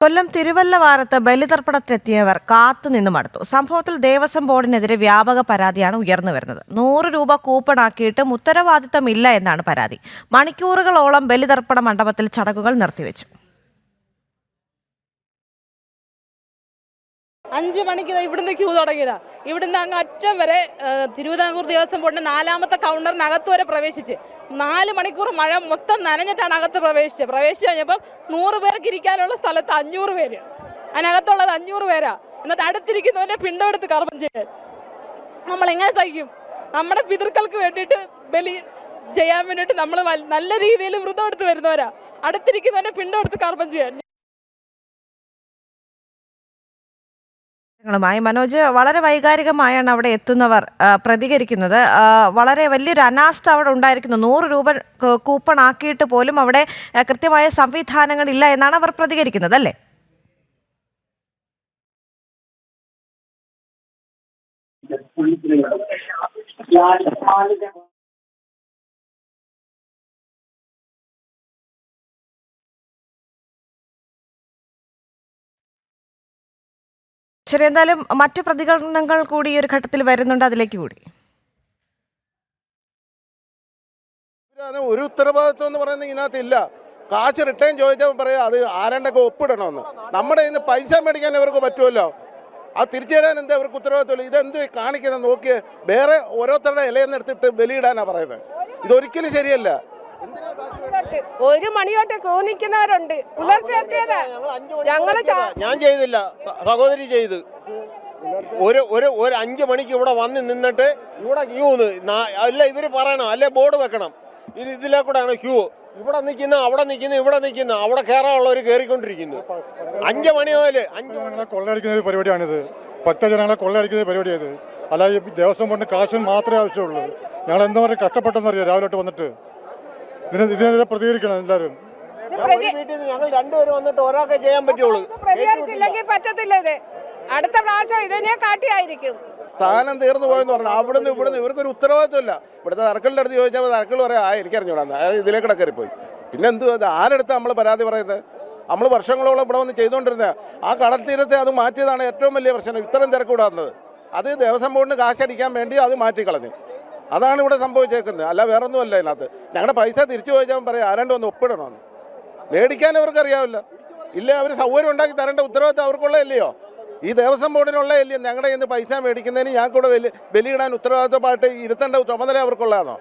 കൊല്ലം തിരുവല്ലവാരത്ത് ബലിതർപ്പണത്തിനെത്തിയവർ കാത്തുനിന്ന് മടുത്തു. സംഭവത്തിൽ ദേവസ്വം ബോർഡിനെതിരെ വ്യാപക പരാതിയാണ് ഉയർന്നുവരുന്നത്. 100 രൂപ കൂപ്പണാക്കിയിട്ടും ഉത്തരവാദിത്തമില്ല എന്നാണ് പരാതി. മണിക്കൂറുകളോളം ബലിതർപ്പണ മണ്ഡപത്തിൽ ചടങ്ങുകൾ നിർത്തിവെച്ചു. 5 മണിക്ക് ഇവിടുന്ന് ക്യൂ തുടങ്ങിയതാ. ഇവിടുന്ന് അങ്ങ് അറ്റം വരെ തിരുവിതാംകൂർ ദേവസ്വം ബോർഡിന്റെ 4ാമത്തെ കൗണ്ടറിനകത്ത് വരെ പ്രവേശിച്ച് 4 മണിക്കൂർ മഴ മൊത്തം നനഞ്ഞിട്ടാണ് അകത്ത് പ്രവേശിച്ചു കഴിഞ്ഞപ്പോൾ 100 പേർക്ക് ഇരിക്കാനുള്ള സ്ഥലത്ത് 500 പേര്, അതിനകത്തുള്ളത് 500 പേരാ. എന്നിട്ട് അടുത്തിരിക്കുന്നവരെ പിണ്ടമെടുത്ത് കർമ്മം ചെയ്യാൻ നമ്മൾ എങ്ങനെ സഹിക്കും? നമ്മുടെ പിതൃക്കൾക്ക് വേണ്ടിയിട്ട് ബലി ചെയ്യാൻ വേണ്ടിയിട്ട് നമ്മൾ നല്ല രീതിയിൽ വ്രതം എടുത്ത് വരുന്നവരാ. അടുത്തിരിക്കുന്നവരെ പിണ്ടമെടുത്ത് കർമ്മം ചെയ്യാൻ. മനോജ്, വളരെ വൈകാരികമായാണ് അവിടെ എത്തുന്നവർ പ്രതികരിക്കുന്നത്. വളരെ വലിയൊരു അനാസ്ഥ അവിടെ ഉണ്ടായിരിക്കുന്നു. 100 രൂപ കൂപ്പൺ ആക്കിയിട്ട് പോലും അവിടെ കൃത്യമായ സംവിധാനങ്ങളില്ല എന്നാണ് അവർ പ്രതികരിക്കുന്നത്, അല്ലേ? ശരി, എന്തായാലും മറ്റു പ്രതികരണങ്ങൾ കൂടി ഈ ഒരു ഘട്ടത്തിൽ വരുന്നുണ്ട്, അതിലേക്ക് കൂടി. ഒരു ഉത്തരവാദിത്വം എന്ന് പറയുന്നത് ഇതിനകത്തില്ല. കാശ് റിട്ടേൺ ചോദിച്ചപ്പോൾ പറയാം അത് ആരണ്ടൊക്കെ ഒപ്പിടണമെന്ന്. നമ്മുടെ ഇന്ന് പൈസ മേടിക്കാൻ അവർക്ക് പറ്റുമല്ലോ, അത് തിരിച്ചു തരാൻ എന്താ അവർക്ക് ഉത്തരവാദിത്വമില്ല. ഇതെന്ത് കാണിക്കുന്നത് നോക്കിയേ, വേറെ ഓരോരുത്തരുടെ ഇലയെന്ന് എടുത്തിട്ട് ബലിയിടാനാണ് പറയുന്നത്. ഇതൊരിക്കലും ശരിയല്ല. 1 മണി തൊട്ട് കൂന്നിക്കുന്നവരുണ്ട്. പുലർച്ചെ ഞാൻ ചെയ്തില്ല, സഹോദരി ചെയ്ത്. ഒരു 5 മണിക്ക് ഇവിടെ വന്ന് നിന്നിട്ട് ഇവിടെ ക്യൂ അല്ല ഇവര് പറയണം, അല്ലെ ബോർഡ് വെക്കണം. ഇതിലെ കൂടെയാണ് ക്യൂ. ഇവിടെ നിൽക്കുന്ന അവിടെ നിൽക്കുന്ന ഇവിടെ നിൽക്കുന്ന അവിടെ കയറാനുള്ളവർ കയറിക്കൊണ്ടിരിക്കുന്നു. 5 മണി മുതൽ 5 മണി കൊള്ളയടിക്കുന്ന ഒരു പരിപാടിയാണിത്. ഭക്തജനങ്ങളെ കൊള്ളയടിക്കുന്ന പരിപാടിയത്. അല്ലാതെ ദേവസ്വം ബോർഡിന് കാശിന് മാത്രമേ ആവശ്യമുള്ളൂ. ഞങ്ങൾ എന്താ പറയുക കഷ്ടപ്പെട്ടെന്നറിയാം. രാവിലെ വന്നിട്ട് ഇതിനെതിരെ പ്രതികരിക്കണം എല്ലാവരും. ഞങ്ങൾ 2 പേര് വന്നിട്ട് ഒരാൾക്ക് ചെയ്യാൻ പറ്റുള്ളൂ. പ്രതികരിച്ചില്ലെങ്കിൽ പറ്റത്തില്ല. ഇത് അടുത്ത പ്രാവശ്യം ഇതിനെ കാട്ടിയായിരിക്കും. സാധനം തീർന്നു പോയെന്ന് പറഞ്ഞു. ഇവിടുന്ന് ഇവർക്കൊരു ഉത്തരവാദിത്വമില്ല. ഇവിടുത്തെ സർക്കിളിൻ്റെ അടുത്ത് ചോദിച്ചപ്പോൾ സർക്കിൾ പറയാം എനിക്കറിഞ്ഞൂടാ, ഇതിലേക്കിടെ കയറിപ്പോയി. പിന്നെ എന്തു ആരെടുത്ത് നമ്മൾ പരാതി പറയുന്നത്? നമ്മൾ വർഷങ്ങളോളം ഇവിടെ വന്ന് ചെയ്തുകൊണ്ടിരുന്നത് ആ കടൽ തീരത്തെ അത് മാറ്റിയതാണ് ഏറ്റവും വലിയ പ്രശ്നം. ഇത്രയും തിരക്കൂടാകുന്നത് അത് ദേവസ്വം ബോർഡിന് കാശടിക്കാൻ വേണ്ടി അത് മാറ്റിക്കളഞ്ഞു. അതാണ് ഇവിടെ സംഭവിച്ചേക്കുന്നത്, അല്ല വേറൊന്നുമല്ല. ഇതിനകത്ത് ഞങ്ങളുടെ പൈസ തിരിച്ചു ചോദിച്ചാൽ പറയാം ആരണ്ട് ഒന്ന് ഒപ്പിടണമെന്ന്. മേടിക്കാൻ അവർക്കറിയാവില്ല. ഇല്ല, അവർ സൗകര്യം ഉണ്ടാക്കി തരേണ്ട ഉത്തരവാദിത്തം അവർക്കുള്ളതല്ലയോ? ഈ ദേവസ്വം ബോർഡിനുള്ളതല്ലയോ ഞങ്ങളുടെ ഇന്ന് പൈസ മേടിക്കുന്നതിന് ഞങ്ങൾക്കൂടെ ബലിയിടാൻ ഉത്തരവാദിത്തമായിട്ട് ഇരുത്തേണ്ട ചുമതല അവർക്കുള്ളതാണോ?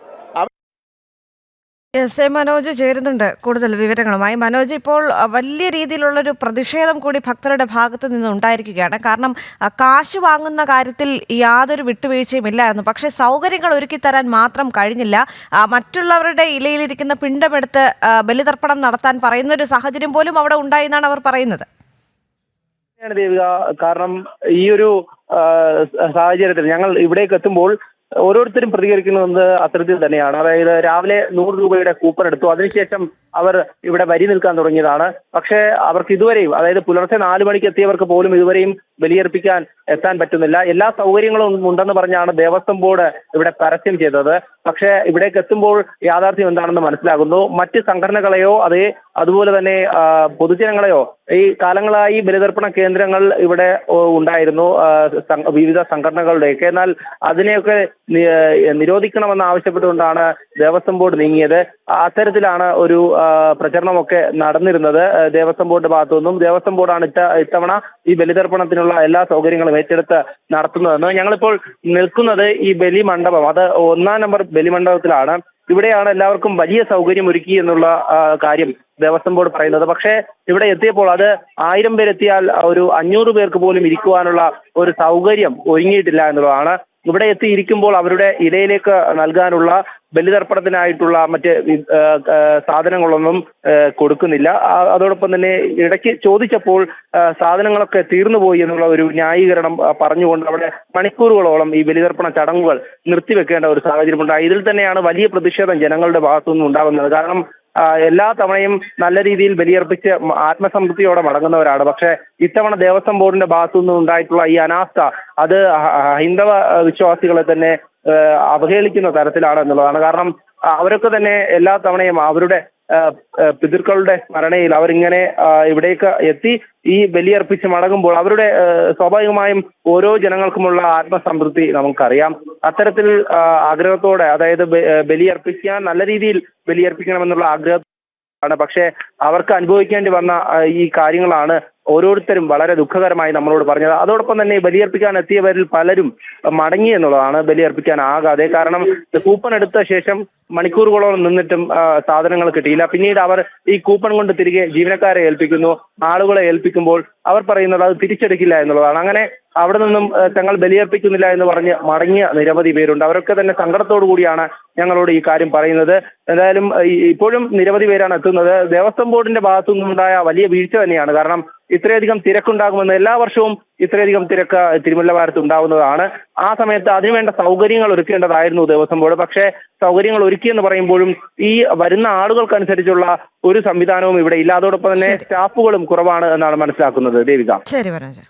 മനോജ് ചേരുന്നുണ്ട് കൂടുതൽ വിവരങ്ങളുമായി. മനോജ്, ഇപ്പോൾ വലിയ രീതിയിലുള്ളൊരു പ്രതിഷേധം കൂടി ഭക്തരുടെ ഭാഗത്ത് നിന്ന് ഉണ്ടായിരിക്കുകയാണ്. കാരണം കാശ് വാങ്ങുന്ന കാര്യത്തിൽ യാതൊരു വിട്ടുവീഴ്ചയും ഇല്ലായിരുന്നു, പക്ഷേ സൗകര്യങ്ങൾ ഒരുക്കി തരാൻ മാത്രം കഴിഞ്ഞില്ല. മറ്റുള്ളവരുടെ ഇലയിലിരിക്കുന്ന പിണ്ടമെടുത്ത് ബലിതർപ്പണം നടത്താൻ പറയുന്ന ഒരു സാഹചര്യം പോലും അവിടെ ഉണ്ടായി എന്നാണ് അവർ പറയുന്നത്. ദേവിക, കാരണം ഈ ഒരു സാഹചര്യത്തിൽ ഞങ്ങൾ ഇവിടേക്ക് എത്തുമ്പോൾ ഓരോരുത്തരും പ്രതികരിക്കുന്നത് അത്തരത്തിൽ തന്നെയാണ്. അതായത് രാവിലെ 100 രൂപയുടെ കൂപ്പൺ എടുത്തു, അതിനുശേഷം അവർ ഇവിടെ വരി നിൽക്കാൻ തുടങ്ങിയതാണ്. പക്ഷേ അവർക്ക് ഇതുവരെയും, അതായത് പുലർച്ചെ 4 മണിക്ക് എത്തിയവർക്ക് പോലും ഇതുവരെയും ബലിയർപ്പിക്കാൻ എത്താൻ പറ്റുന്നില്ല. എല്ലാ സൗകര്യങ്ങളും ഉണ്ടെന്ന് പറഞ്ഞാണ് ദേവസ്വം ബോർഡ് ഇവിടെ പരസ്യം ചെയ്തത്. പക്ഷേ ഇവിടേക്ക് എത്തുമ്പോൾ യാഥാർത്ഥ്യം എന്താണെന്ന് മനസ്സിലാകുന്നു. മറ്റ് സംഘടനകളെയോ അതുപോലെ തന്നെ പൊതുജനങ്ങളെയോ ഈ കാലങ്ങളായി ബലിതർപ്പണ കേന്ദ്രങ്ങൾ ഇവിടെ ഉണ്ടായിരുന്നു, വിവിധ സംഘടനകളുടെയൊക്കെ. എന്നാൽ അതിനെയൊക്കെ നിരോധിക്കണമെന്ന് ആവശ്യപ്പെട്ടുകൊണ്ടാണ് ദേവസ്വം ബോർഡ് നീങ്ങിയത്. അത്തരത്തിലാണ് ഒരു പ്രചരണമൊക്കെ നടന്നിരുന്നത് ദേവസ്വം ബോർഡിന്റെ ഭാഗത്തു നിന്നും. ദേവസ്വം ബോർഡാണ് ഇത്തവണ ഈ ബലിതർപ്പണത്തിനുള്ള എല്ലാ സൗകര്യങ്ങളും ഏറ്റെടുത്ത് നടത്തുന്നതെന്ന്. ഞങ്ങളിപ്പോൾ നിൽക്കുന്നത് ഈ ബലി മണ്ഡപം, അത് 1-ാം നമ്പർ ബലി മണ്ഡപത്തിലാണ്. ഇവിടെയാണ് എല്ലാവർക്കും വലിയ സൗകര്യം ഒരുക്കി എന്നുള്ള കാര്യം ദേവസ്വം ബോർഡ് പറയുന്നത്. പക്ഷേ ഇവിടെ എത്തിയപ്പോൾ അത് 1000 പേരെത്തിയാൽ ഒരു 500 പേർക്ക് പോലും ഇരിക്കുവാനുള്ള ഒരു സൗകര്യം ഒരുങ്ങിയിട്ടില്ല എന്നുള്ളതാണ്. ഇവിടെ എത്തിയിരിക്കുമ്പോൾ അവരുടെ ഇലയിലേക്ക് നൽകാനുള്ള ബലിതർപ്പണത്തിനായിട്ടുള്ള മറ്റ് സാധനങ്ങളൊന്നും കൊടുക്കുന്നില്ല. അതോടൊപ്പം തന്നെ ഇടയ്ക്ക് ചോദിച്ചപ്പോൾ സാധനങ്ങളൊക്കെ തീർന്നുപോയി എന്നുള്ള ഒരു ന്യായീകരണം പറഞ്ഞുകൊണ്ട് അവിടെ മണിക്കൂറുകളോളം ഈ ബലിതർപ്പണ ചടങ്ങുകൾ നിർത്തിവെക്കേണ്ട ഒരു സാഹചര്യമുണ്ടായി. ഇതിൽ തന്നെയാണ് വലിയ പ്രതിഷേധം ജനങ്ങളുടെ ഭാഗത്തുനിന്നും ഉണ്ടാകുന്നത്. കാരണം എല്ലാ തവണയും നല്ല രീതിയിൽ ബലിയർപ്പിച്ച് ആത്മസംതൃപ്തിയോടെ മടങ്ങുന്നവരാണ്. പക്ഷേ ഇത്തവണ ദേവസ്വം ബോർഡിന്റെ ഭാഗത്തുനിന്ന് ഉണ്ടായിട്ടുള്ള ഈ അനാസ്ഥ അത് ഹൈന്ദവ വിശ്വാസികളെ തന്നെ അവഹേളിക്കുന്ന തരത്തിലാണ് എന്നുള്ളതാണ്. കാരണം അവരൊക്കെ തന്നെ എല്ലാ തവണയും അവരുടെ പിതൃക്കളുടെ സ്മരണയിൽ അവരിങ്ങനെ ഇവിടേക്ക് എത്തി ഈ ബലിയർപ്പിച്ച് മടങ്ങുമ്പോൾ അവരുടെ സ്വാഭാവികമായും ഓരോ ജനങ്ങൾക്കുമുള്ള ആത്മസംതൃപ്തി നമുക്കറിയാം. അത്തരത്തിൽ ആഗ്രഹത്തോടെ, അതായത് ബലിയർപ്പിക്കാൻ നല്ല രീതിയിൽ ബലിയർപ്പിക്കണമെന്നുള്ള ആഗ്രഹം ആണ്. പക്ഷേ അവർക്ക് അനുഭവിക്കേണ്ടി വന്ന ഈ കാര്യങ്ങളാണ് ഓരോരുത്തരും വളരെ ദുഃഖകരമായി നമ്മളോട് പറഞ്ഞത്. അതോടൊപ്പം തന്നെ ബലിയർപ്പിക്കാൻ എത്തിയവരിൽ പലരും മടങ്ങി എന്നുള്ളതാണ്, ബലിയർപ്പിക്കാൻ ആകാതെ. കാരണം കൂപ്പൺ എടുത്ത ശേഷം മണിക്കൂറുകളോളം നിന്നിട്ടും സാധനങ്ങൾ കിട്ടിയില്ല. പിന്നീട് അവർ ഈ കൂപ്പൺ കൊണ്ട് തിരികെ ജീവനക്കാരെ ഏൽപ്പിക്കുന്നു. ആളുകളെ ഏൽപ്പിക്കുമ്പോൾ അവർ പറയുന്നത് അത് തിരിച്ചെടുക്കില്ല എന്നുള്ളതാണ്. അങ്ങനെ അവിടെ നിന്നും തങ്ങൾ ബലിയർപ്പിക്കുന്നില്ല എന്ന് പറഞ്ഞ് മടങ്ങിയ നിരവധി പേരുണ്ട്. അവരൊക്കെ തന്നെ സങ്കടത്തോടു കൂടിയാണ് ഞങ്ങളോട് ഈ കാര്യം പറയുന്നത്. എന്തായാലും ഇപ്പോഴും നിരവധി പേരാണ് എത്തുന്നത്. ദേവസ്വം ബോർഡിന്റെ ഭാഗത്തു നിന്നുണ്ടായ വലിയ വീഴ്ച തന്നെയാണ്. കാരണം ഇത്രയധികം തിരക്കുണ്ടാകുമെന്ന്, എല്ലാ വർഷവും ഇത്രയധികം തിരക്ക് തിരുമുല്ല വാരത്ത് ഉണ്ടാവുന്നതാണ്. ആ സമയത്ത് അതിനുവേണ്ട സൗകര്യങ്ങൾ ഒരുക്കേണ്ടതായിരുന്നു ദേവസ്വം ബോർഡ്. പക്ഷേ സൗകര്യങ്ങൾ ഒരുക്കിയെന്ന് പറയുമ്പോഴും ഈ വരുന്ന ആളുകൾക്കനുസരിച്ചുള്ള ഒരു സംവിധാനവും ഇവിടെ ഇല്ല. അതോടൊപ്പം തന്നെ സ്റ്റാഫുകളും കുറവാണ് എന്നാണ് മനസ്സിലാക്കുന്നത്. ദേവിക. ശരി മനോജ്.